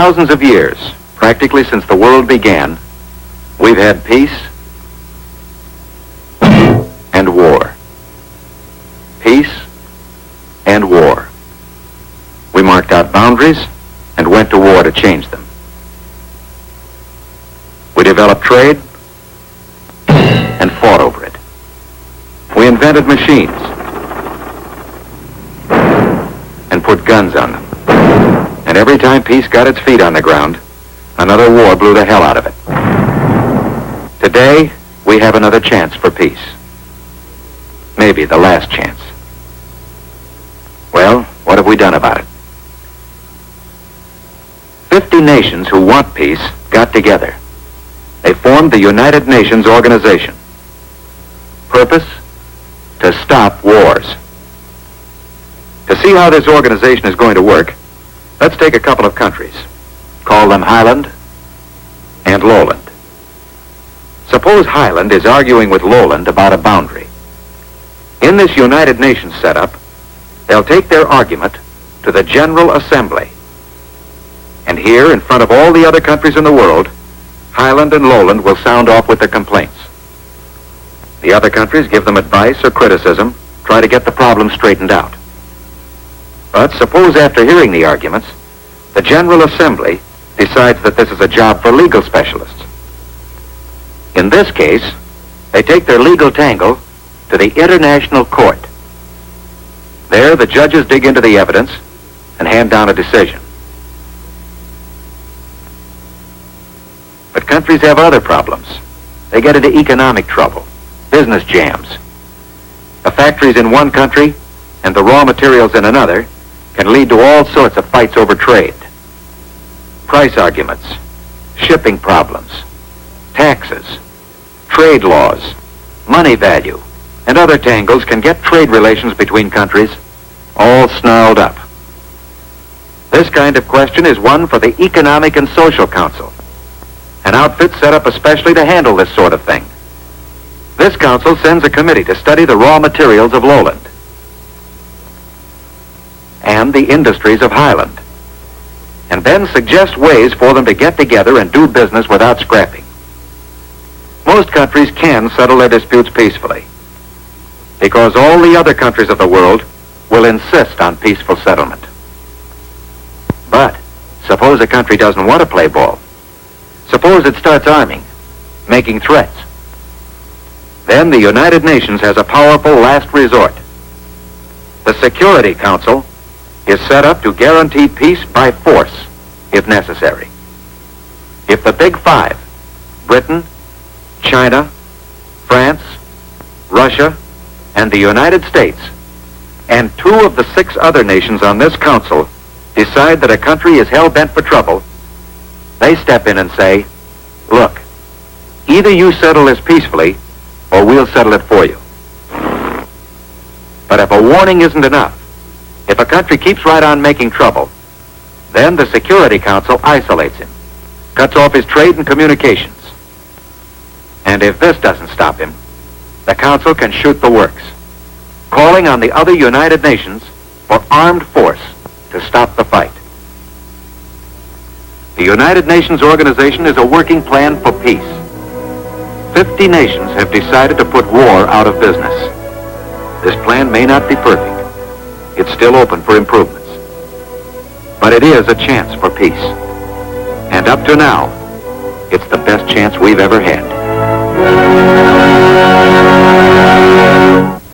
thousands of years, practically since the world began, we've had peace and war. Peace and war. We marked out boundaries and went to war to change them. We developed trade and fought over it. We invented machines and put guns on them. And every time peace got its feet on the ground, another war blew the hell out of it. Today, we have another chance for peace. Maybe the last chance. Well, what have we done about it? 50 nations who want peace got together. They formed the United Nations Organization. Purpose? To stop wars. To see how this organization is going to work, let's take a couple of countries. Call them Highland and Lowland. Suppose Highland is arguing with Lowland about a boundary. In this United Nations setup, they'll take their argument to the General Assembly. And here, in front of all the other countries in the world, Highland and Lowland will sound off with their complaints. The other countries give them advice or criticism, try to get the problem straightened out. But suppose after hearing the arguments, the General Assembly decides that this is a job for legal specialists. In this case, they take their legal tangle to the International Court. There, the judges dig into the evidence and hand down a decision. But countries have other problems. They get into economic trouble, business jams. The factories in one country and the raw materials in another can lead to all sorts of fights over trade. Price arguments, shipping problems, taxes, trade laws, money value, and other tangles can get trade relations between countries all snarled up. This kind of question is one for the Economic and Social Council, an outfit set up especially to handle this sort of thing. This council sends a committee to study the raw materials of Lowland and the industries of Highland, and then suggest ways for them to get together and do business without scrapping. Most countries can settle their disputes peacefully, because all the other countries of the world will insist on peaceful settlement. But suppose a country doesn't want to play ball. Suppose it starts arming, making threats. Then the United Nations has a powerful last resort. The Security Council is set up to guarantee peace by force, if necessary. If the Big Five, Britain, China, France, Russia, and the United States, and 2 of the 6 other nations on this council decide that a country is hell-bent for trouble, they step in and say, look, either you settle this peacefully, or we'll settle it for you. But if a warning isn't enough, if a country keeps right on making trouble, then the Security Council isolates him, cuts off his trade and communications. And if this doesn't stop him, the Council can shoot the works, calling on the other United Nations for armed force to stop the fight. The United Nations Organization is a working plan for peace. 50 nations have decided to put war out of business. This plan may not be perfect. It's still open for improvements. But it is a chance for peace. And up to now, it's the best chance we've ever had.